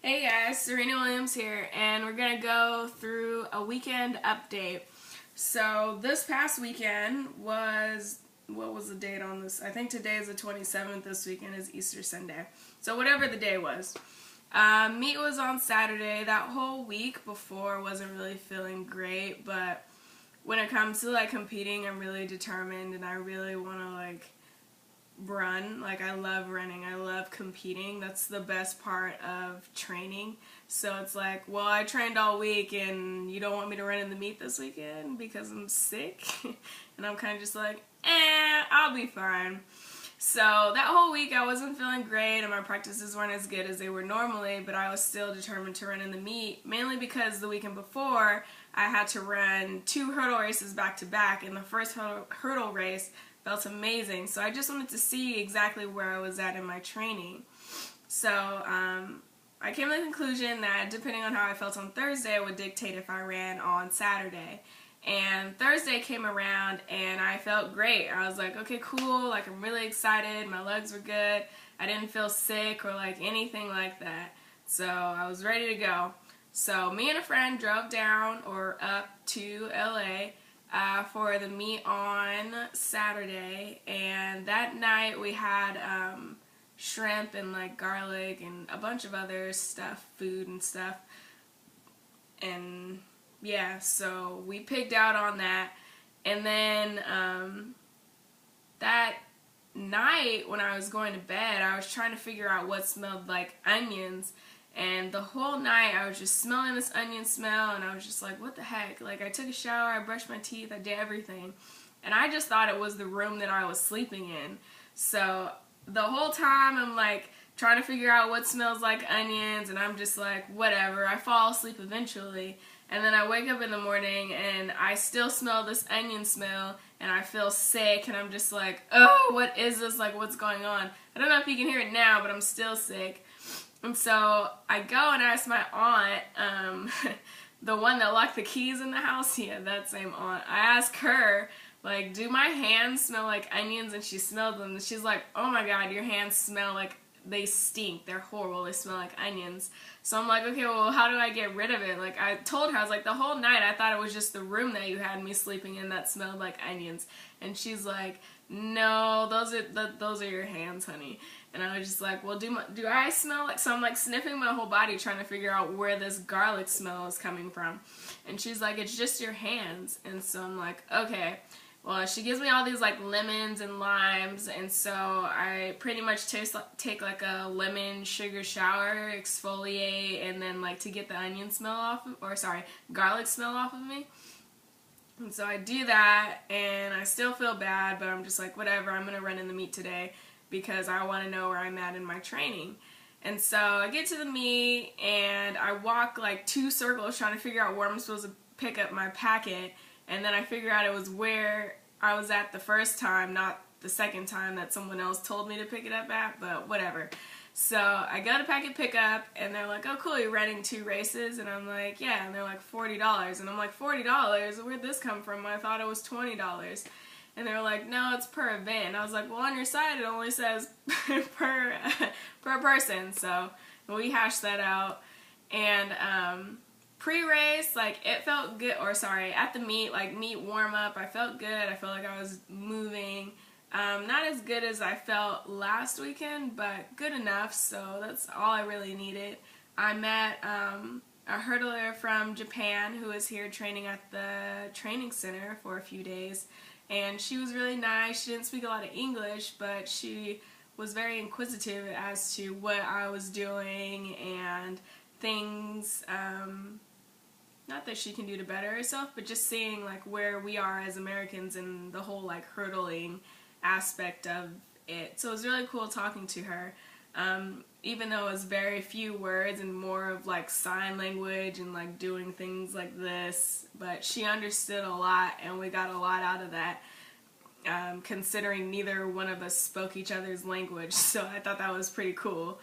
Hey guys, Serena Williams here, and we're gonna go through a weekend update. So this past weekend was, what was the date on this? I think today is the 27th, this weekend is Easter Sunday. So whatever the day was. Meet was on Saturday. That whole week before wasn't really feeling great, but when it comes to like competing, I'm really determined and I really want to like run. Like, I love running, I love competing. That's the best part of training. So it's like, well, I trained all week and you don't want me to run in the meet this weekend because I'm sick. And I'm kind of just like, I'll be fine. So that whole week I wasn't feeling great and my practices weren't as good as they were normally, but I was still determined to run in the meet, mainly because the weekend before I had to run 2 hurdle races back to back, and the first hurdle race felt amazing. So I just wanted to see exactly where I was at in my training. So I came to the conclusion that depending on how I felt on Thursday would dictate if I ran on Saturday. And Thursday came around and I felt great. I was like, okay, cool, like I'm really excited, my legs were good, I didn't feel sick or like anything like that. So I was ready to go. So me and a friend drove down or up to LA for the meet on Saturday, and that night we had shrimp and like garlic and a bunch of other stuff, food and stuff, and yeah, so we pigged out on that. And then that night when I was going to bed, I was trying to figure out what smelled like onions. And the whole night I was just smelling this onion smell, and I was just like, what the heck? Like, I took a shower, I brushed my teeth, I did everything. And I just thought it was the room that I was sleeping in. So the whole time I'm like trying to figure out what smells like onions, and I'm just like, whatever. I fall asleep eventually. And then I wake up in the morning and I still smell this onion smell and I feel sick, and I'm just like, oh, what is this? Like, what's going on? I don't know if you can hear it now, but I'm still sick. And so I go and ask my aunt, the one that locked the keys in the house, yeah, that same aunt. I ask her, like, do my hands smell like onions? And she smelled them. And she's like, oh my god, your hands smell like, they stink. They're horrible. They smell like onions. So I'm like, okay, well, how do I get rid of it? Like, I told her, I was like, the whole night I thought it was just the room that you had me sleeping in that smelled like onions. And she's like, no, those are your hands, honey. And I was just like, well, do I smell like, so I'm like sniffing my whole body trying to figure out where this garlic smell is coming from. And she's like, it's just your hands. And so I'm like, okay. Well, she gives me all these like lemons and limes, and so I pretty much take like a lemon sugar shower, exfoliate, and then like to get the onion smell off, garlic smell off of me. And so I do that, and I still feel bad, but I'm just like, whatever, I'm going to run in the meet today because I want to know where I'm at in my training. And so I get to the meet, and I walk like 2 circles trying to figure out where I'm supposed to pick up my packet, and then I figure out it was where I was at the first time, not the second time that someone else told me to pick it up at, but whatever. So I go to packet pickup, and they're like, oh cool, you're running 2 races? And I'm like, yeah. And they're like, $40. And I'm like, $40? Where'd this come from? I thought it was $20. And they were like, no, it's per event. And I was like, well, on your side it only says per person. So we hashed that out. And pre-race, like, it felt good, at the meet, like, meet warm-up, I felt good. I felt like I was moving. Not as good as I felt last weekend, but good enough, so that's all I really needed. I met a hurdler from Japan who was here training at the training center for a few days, and she was really nice. She didn't speak a lot of English, but she was very inquisitive as to what I was doing and things, not that she can do to better herself, but just seeing like where we are as Americans and the whole like hurdling aspect of it. So it was really cool talking to her, even though it was very few words and more of like sign language and like doing things like this, but she understood a lot and we got a lot out of that, considering neither one of us spoke each other's language, so I thought that was pretty cool.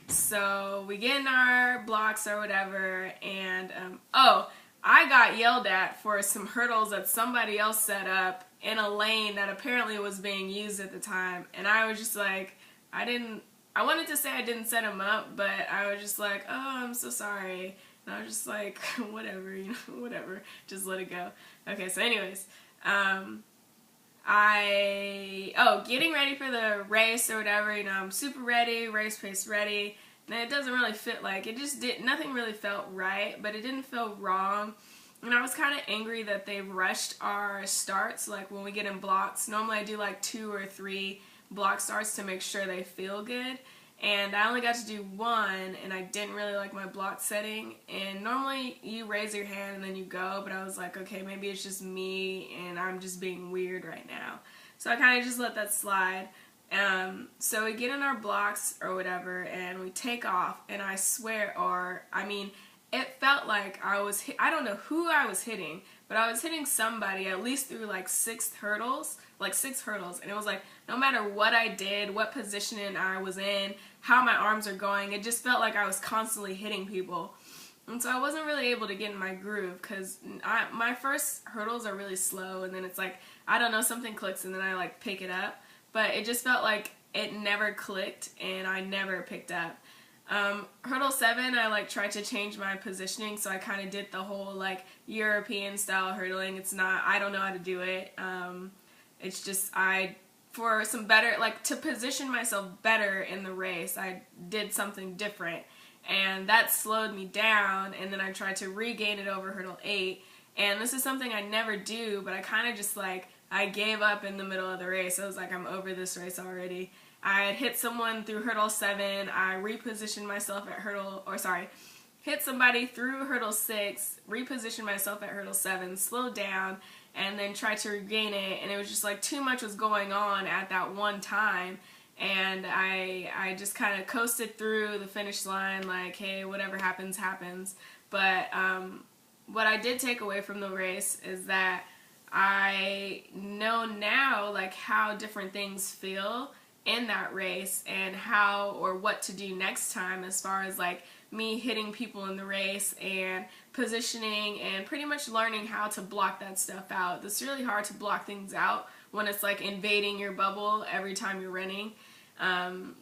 So we get in our blocks or whatever, and I got yelled at for some hurdles that somebody else set up in a lane that apparently was being used at the time, and I was just like, I didn't I wanted to say I didn't set him up, but I was just like, oh, I'm so sorry. And I was just like, whatever, you know, whatever. Just let it go. Okay, so anyways, getting ready for the race or whatever, you know, I'm super ready, race pace ready. And it doesn't really fit, like, nothing really felt right, but it didn't feel wrong. And I was kind of angry that they rushed our starts, like when we get in blocks. Normally I do like 2 or 3 block starts to make sure they feel good. And I only got to do 1, and I didn't really like my block setting. And normally you raise your hand and then you go, but I was like, okay, maybe it's just me and I'm just being weird right now. So I kind of just let that slide. So we get in our blocks or whatever, and we take off, and I swear, it felt like I don't know who I was hitting, but I was hitting somebody at least through like 6 hurdles, and it was like, no matter what I did, what positioning I was in, how my arms are going, it just felt like I was constantly hitting people. And so I wasn't really able to get in my groove, because my first hurdles are really slow, and then it's like, I don't know, something clicks, and then I like pick it up. But it just felt like it never clicked, and I never picked up. Hurdle 7, I like tried to change my positioning, so I kind of did the whole like European style hurdling. I don't know how to do it. It's just, for some better, like to position myself better in the race, I did something different. And that slowed me down, and then I tried to regain it over hurdle 8. And this is something I never do, but I kind of just like, I gave up in the middle of the race. I was like, I'm over this race already. I had hit someone through hurdle 7. I repositioned myself at hit somebody through hurdle 6, repositioned myself at hurdle 7, slowed down, and then tried to regain it. And it was just like too much was going on at that one time. And I just kind of coasted through the finish line like, hey, whatever happens, happens. But what I did take away from the race is that I know now like how different things feel in that race, and how or what to do next time as far as like me hitting people in the race and positioning and pretty much learning how to block that stuff out. It's really hard to block things out when it's like invading your bubble every time you're running.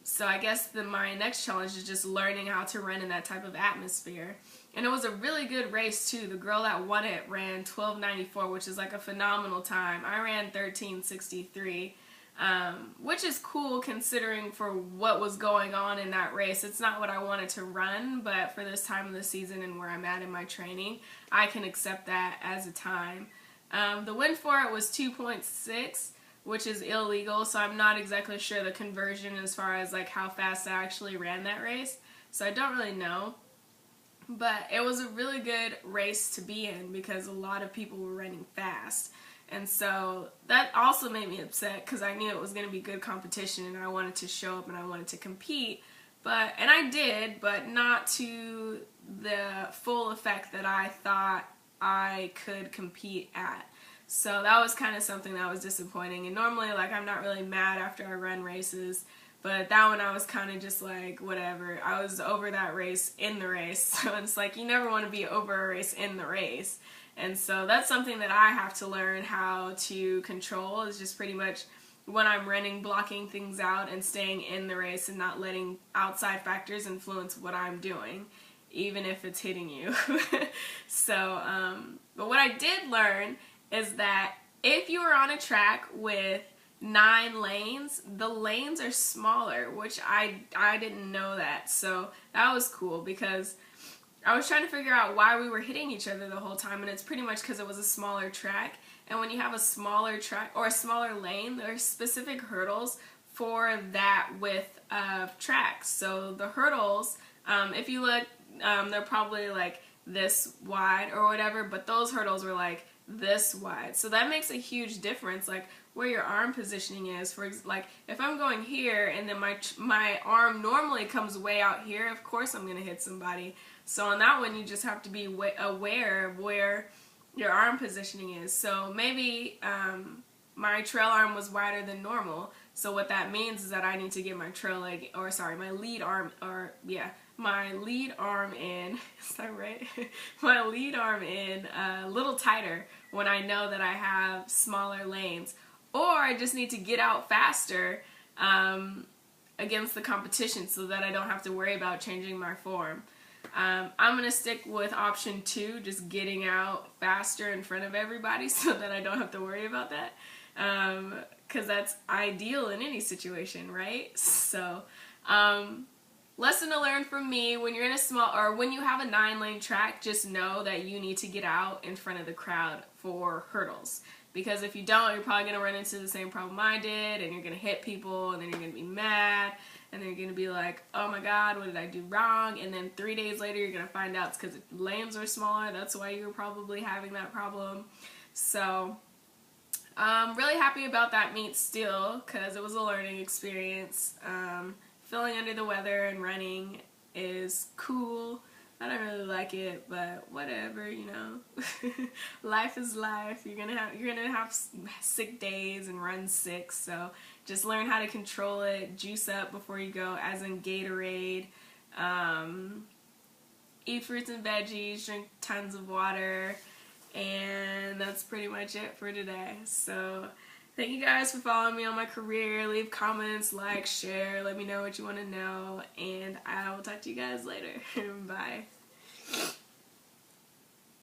So I guess my next challenge is just learning how to run in that type of atmosphere. And it was a really good race too. The girl that won it ran 12:94, which is like a phenomenal time. I ran 13:63, which is cool considering for what was going on in that race. It's not what I wanted to run, but for this time of the season and where I'm at in my training, I can accept that as a time. The win for it was 2.6, which is illegal, so I'm not exactly sure the conversion as far as like how fast I actually ran that race. So I don't really know. But it was a really good race to be in because a lot of people were running fast. And so that also made me upset because I knew it was going to be good competition and I wanted to show up and I wanted to compete. And I did, but not to the full effect that I thought I could compete at. So that was kind of something that was disappointing. And normally, like, I'm not really mad after I run races. But that one I was kind of just like, whatever. I was over that race in the race. So it's like, you never want to be over a race in the race. And so that's something that I have to learn how to control, is just pretty much when I'm running, blocking things out and staying in the race and not letting outside factors influence what I'm doing, even if it's hitting you. But what I did learn is that if you are on a track with 9 lanes, the lanes are smaller, which I didn't know that. So that was cool because I was trying to figure out why we were hitting each other the whole time, and it's pretty much because it was a smaller track. And when you have a smaller track or a smaller lane, there are specific hurdles for that width of tracks. So the hurdles, if you look, they're probably like this wide or whatever, but those hurdles were like this wide. So that makes a huge difference, like where your arm positioning is. For like if I'm going here and then my arm normally comes way out here, of course I'm going to hit somebody. So on that one, you just have to be aware of where your arm positioning is. So maybe my trail arm was wider than normal. So what that means is that I need to get my my lead arm, my lead arm in, is that right? My lead arm in a little tighter when I know that I have smaller lanes. Or I just need to get out faster. against the competition so that I don't have to worry about changing my form. I'm going to stick with option 2, just getting out faster in front of everybody so that I don't have to worry about that. Because that's ideal in any situation, right? So, lesson to learn from me: when you're in a small, or when you have a 9-lane track, just know that you need to get out in front of the crowd for hurdles. Because if you don't, you're probably going to run into the same problem I did, and you're going to hit people, and then you're going to be mad, and then you're going to be like, oh my god, what did I do wrong? And then 3 days later, you're going to find out it's because the lanes are smaller. That's why you were probably having that problem. So, I'm really happy about that meet still, because it was a learning experience. Feeling under the weather and running is cool. I don't really like it, but whatever, you know. Life is life. You're gonna have sick days and run sick, so just learn how to control it. Juice up before you go, as in Gatorade. Eat fruits and veggies, drink tons of water, and that's pretty much it for today. So thank you guys for following me on my career. Leave comments, like, share, let me know what you want to know, and I will talk to you guys later. Bye.